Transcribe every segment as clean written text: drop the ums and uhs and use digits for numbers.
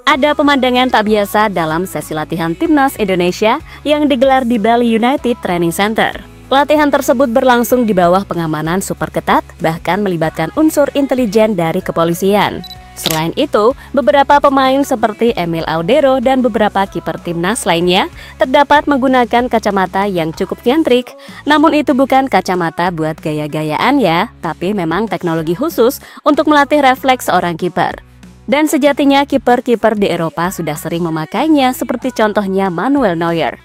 Ada pemandangan tak biasa dalam sesi latihan Timnas Indonesia yang digelar di Bali United Training Center. Latihan tersebut berlangsung di bawah pengamanan super ketat, bahkan melibatkan unsur intelijen dari kepolisian. Selain itu, beberapa pemain seperti Emil Audero dan beberapa kiper Timnas lainnya terdapat menggunakan kacamata yang cukup nyentrik. Namun itu bukan kacamata buat gaya-gayaan ya, tapi memang teknologi khusus untuk melatih refleks seorang kiper. Dan sejatinya kiper-kiper di Eropa sudah sering memakainya, seperti contohnya Manuel Neuer.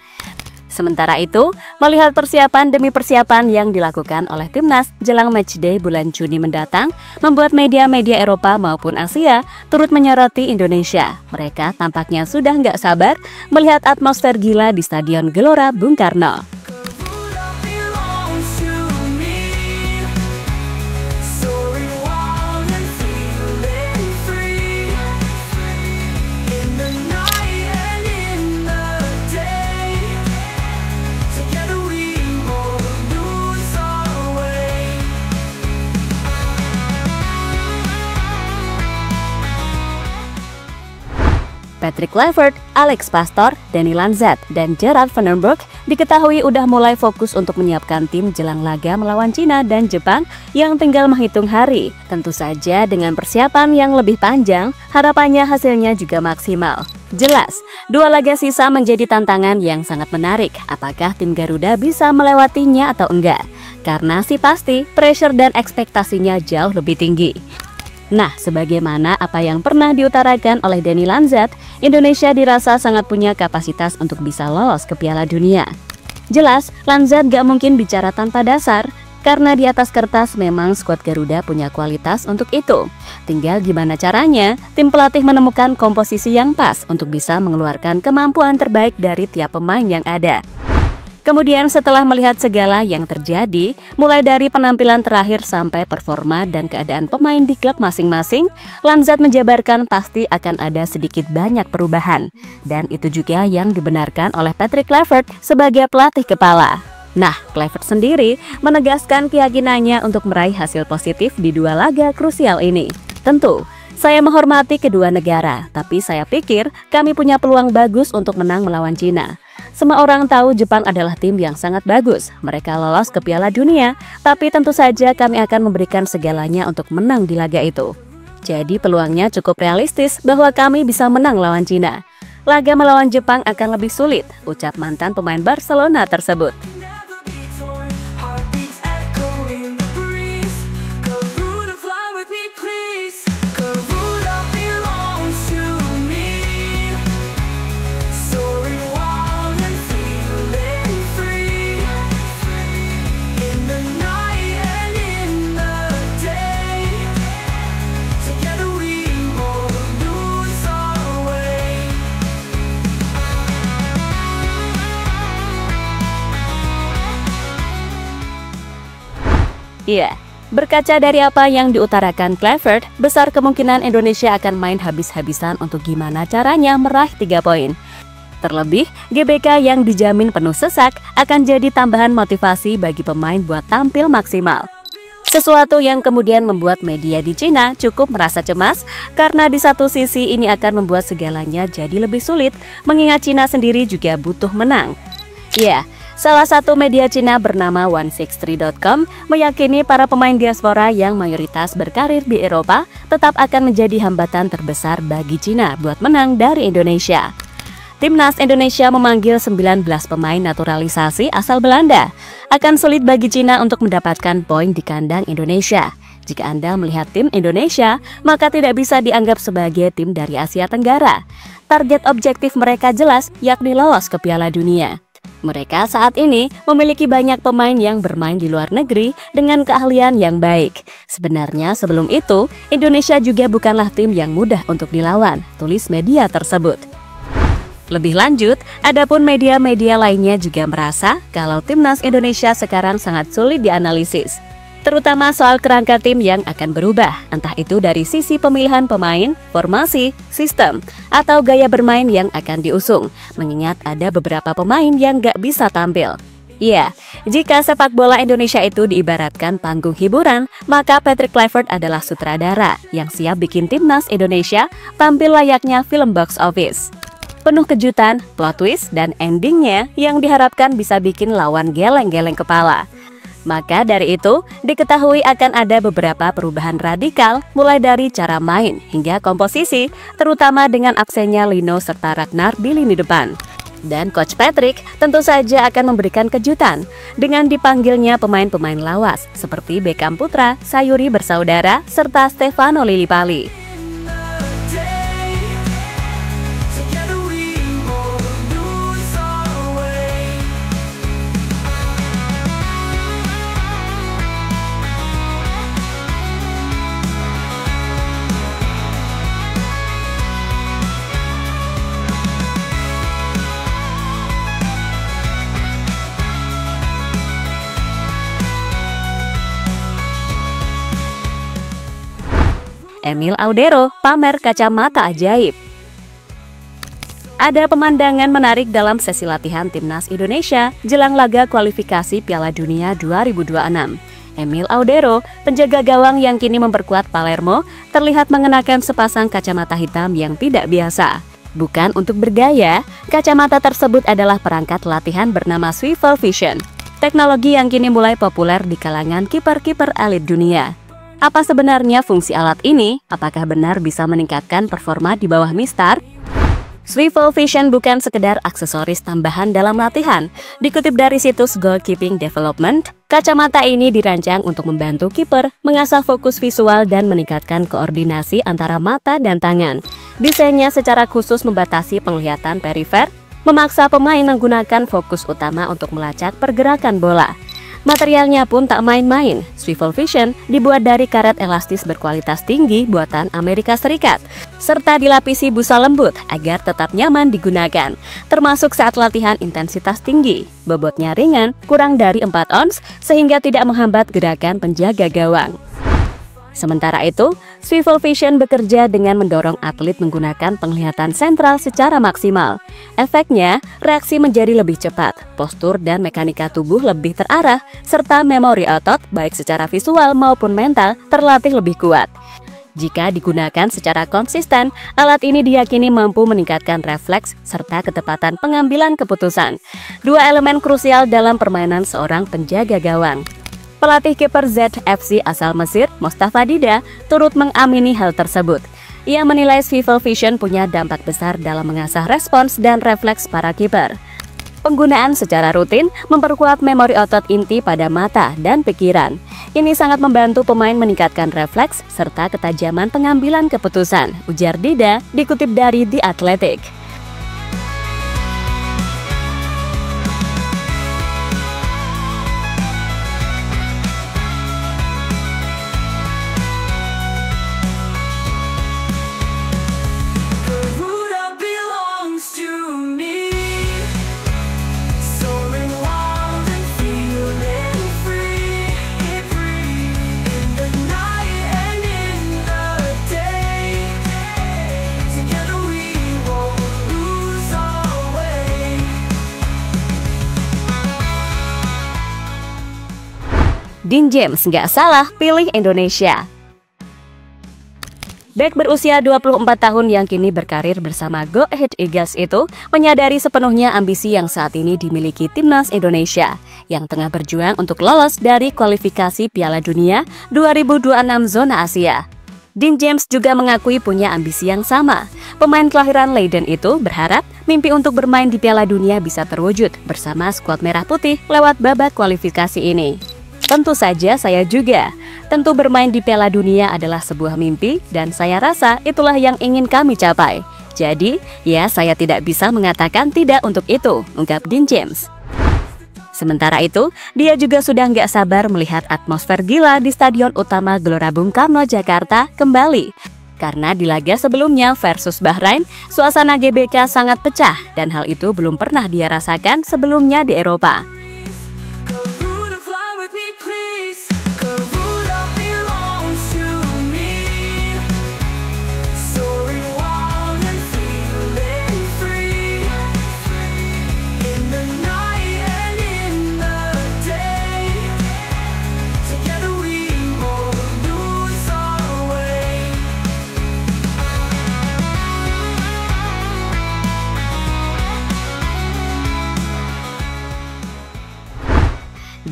Sementara itu, melihat persiapan demi persiapan yang dilakukan oleh Timnas jelang matchday bulan Juni mendatang, membuat media-media Eropa maupun Asia turut menyoroti Indonesia. Mereka tampaknya sudah nggak sabar melihat atmosfer gila di Stadion Gelora Bung Karno. Patrick Kluivert, Alex Pastoor, Danny Lanzat, dan Gerard van den Broek diketahui udah mulai fokus untuk menyiapkan tim jelang laga melawan Cina dan Jepang yang tinggal menghitung hari. Tentu saja dengan persiapan yang lebih panjang, harapannya hasilnya juga maksimal. Jelas, dua laga sisa menjadi tantangan yang sangat menarik. Apakah tim Garuda bisa melewatinya atau enggak? Karena sih pasti, pressure dan ekspektasinya jauh lebih tinggi. Nah, sebagaimana apa yang pernah diutarakan oleh Danny Lanzat, Indonesia dirasa sangat punya kapasitas untuk bisa lolos ke Piala Dunia. Jelas, Lanzat gak mungkin bicara tanpa dasar, karena di atas kertas memang skuad Garuda punya kualitas untuk itu. Tinggal gimana caranya, tim pelatih menemukan komposisi yang pas untuk bisa mengeluarkan kemampuan terbaik dari tiap pemain yang ada. Kemudian setelah melihat segala yang terjadi, mulai dari penampilan terakhir sampai performa dan keadaan pemain di klub masing-masing, Lanzat menjabarkan pasti akan ada sedikit banyak perubahan. Dan itu juga yang dibenarkan oleh Patrick Kluivert sebagai pelatih kepala. Nah, Kluivert sendiri menegaskan keyakinannya untuk meraih hasil positif di dua laga krusial ini. Tentu, saya menghormati kedua negara, tapi saya pikir kami punya peluang bagus untuk menang melawan Cina. Semua orang tahu Jepang adalah tim yang sangat bagus. Mereka lolos ke Piala Dunia, tapi tentu saja kami akan memberikan segalanya untuk menang di laga itu. Jadi peluangnya cukup realistis bahwa kami bisa menang lawan Cina. Laga melawan Jepang akan lebih sulit, ucap mantan pemain Barcelona tersebut. Iya, berkaca dari apa yang diutarakan Kluivert, besar kemungkinan Indonesia akan main habis-habisan untuk gimana caranya meraih 3 poin. Terlebih, GBK yang dijamin penuh sesak akan jadi tambahan motivasi bagi pemain buat tampil maksimal. Sesuatu yang kemudian membuat media di Cina cukup merasa cemas, karena di satu sisi ini akan membuat segalanya jadi lebih sulit, mengingat Cina sendiri juga butuh menang. Ya, salah satu media Cina bernama 163.com meyakini para pemain diaspora yang mayoritas berkarir di Eropa tetap akan menjadi hambatan terbesar bagi Cina buat menang dari Indonesia. Timnas Indonesia memanggil 19 pemain naturalisasi asal Belanda. Akan sulit bagi Cina untuk mendapatkan poin di kandang Indonesia. Jika Anda melihat tim Indonesia, maka tidak bisa dianggap sebagai tim dari Asia Tenggara. Target objektif mereka jelas, yakni lolos ke Piala Dunia. Mereka saat ini memiliki banyak pemain yang bermain di luar negeri dengan keahlian yang baik. Sebenarnya sebelum itu, Indonesia juga bukanlah tim yang mudah untuk dilawan, tulis media tersebut. Lebih lanjut, adapun media-media lainnya juga merasa kalau Timnas Indonesia sekarang sangat sulit dianalisis. Terutama soal kerangka tim yang akan berubah, entah itu dari sisi pemilihan pemain, formasi, sistem, atau gaya bermain yang akan diusung, mengingat ada beberapa pemain yang gak bisa tampil. Ya, jika sepak bola Indonesia itu diibaratkan panggung hiburan, maka Patrick Kluivert adalah sutradara yang siap bikin timnas Indonesia tampil layaknya film box office. Penuh kejutan, plot twist, dan endingnya yang diharapkan bisa bikin lawan geleng-geleng kepala. Maka dari itu, diketahui akan ada beberapa perubahan radikal mulai dari cara main hingga komposisi, terutama dengan absennya Lino serta Ragnar di lini depan. Dan Coach Patrick tentu saja akan memberikan kejutan dengan dipanggilnya pemain-pemain lawas seperti Beckham Putra, Sayuri Bersaudara, serta Stefano Lillipali. Emil Audero pamer kacamata ajaib. Ada pemandangan menarik dalam sesi latihan timnas Indonesia jelang laga kualifikasi Piala Dunia 2026. Emil Audero, penjaga gawang yang kini memperkuat Palermo, terlihat mengenakan sepasang kacamata hitam yang tidak biasa. Bukan untuk bergaya, kacamata tersebut adalah perangkat latihan bernama Swivel Vision, teknologi yang kini mulai populer di kalangan kiper-kiper elit dunia. Apa sebenarnya fungsi alat ini? Apakah benar bisa meningkatkan performa di bawah mistar? Swivel Vision bukan sekedar aksesoris tambahan dalam latihan. Dikutip dari situs Goalkeeping Development, kacamata ini dirancang untuk membantu kiper mengasah fokus visual dan meningkatkan koordinasi antara mata dan tangan. Desainnya secara khusus membatasi penglihatan perifer, memaksa pemain menggunakan fokus utama untuk melacak pergerakan bola. Materialnya pun tak main-main. Swivel Vision dibuat dari karet elastis berkualitas tinggi buatan Amerika Serikat, serta dilapisi busa lembut agar tetap nyaman digunakan, termasuk saat latihan intensitas tinggi. Bobotnya ringan, kurang dari 4 ons, sehingga tidak menghambat gerakan penjaga gawang. Sementara itu, Swivel Vision bekerja dengan mendorong atlet menggunakan penglihatan sentral secara maksimal. Efeknya, reaksi menjadi lebih cepat, postur dan mekanika tubuh lebih terarah, serta memori otot baik secara visual maupun mental terlatih lebih kuat. Jika digunakan secara konsisten, alat ini diyakini mampu meningkatkan refleks serta ketepatan pengambilan keputusan, dua elemen krusial dalam permainan seorang penjaga gawang. Pelatih kiper ZFC asal Mesir, Mostafa Dida, turut mengamini hal tersebut. Ia menilai Swivel Vision punya dampak besar dalam mengasah respons dan refleks para kiper. Penggunaan secara rutin memperkuat memori otot inti pada mata dan pikiran. Ini sangat membantu pemain meningkatkan refleks serta ketajaman pengambilan keputusan, ujar Dida, dikutip dari The Athletic. Dean James nggak salah pilih Indonesia. Bek berusia 24 tahun yang kini berkarir bersama Go Ahead Eagles itu menyadari sepenuhnya ambisi yang saat ini dimiliki timnas Indonesia yang tengah berjuang untuk lolos dari kualifikasi Piala Dunia 2026 zona Asia. Dean James juga mengakui punya ambisi yang sama. Pemain kelahiran Leiden itu berharap mimpi untuk bermain di Piala Dunia bisa terwujud bersama skuad Merah Putih lewat babak kualifikasi ini. Tentu saja saya juga. Tentu bermain di Piala Dunia adalah sebuah mimpi dan saya rasa itulah yang ingin kami capai. Jadi, ya saya tidak bisa mengatakan tidak untuk itu, ungkap Dean James. Sementara itu, dia juga sudah nggak sabar melihat atmosfer gila di Stadion Utama Gelora Bung Karno, Jakarta kembali. Karena di laga sebelumnya versus Bahrain, suasana GBK sangat pecah dan hal itu belum pernah dia rasakan sebelumnya di Eropa.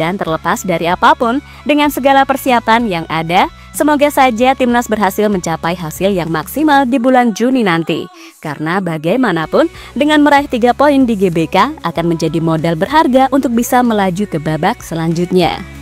Dan terlepas dari apapun, dengan segala persiapan yang ada, semoga saja timnas berhasil mencapai hasil yang maksimal di bulan Juni nanti. Karena bagaimanapun, dengan meraih 3 poin di GBK akan menjadi modal berharga untuk bisa melaju ke babak selanjutnya.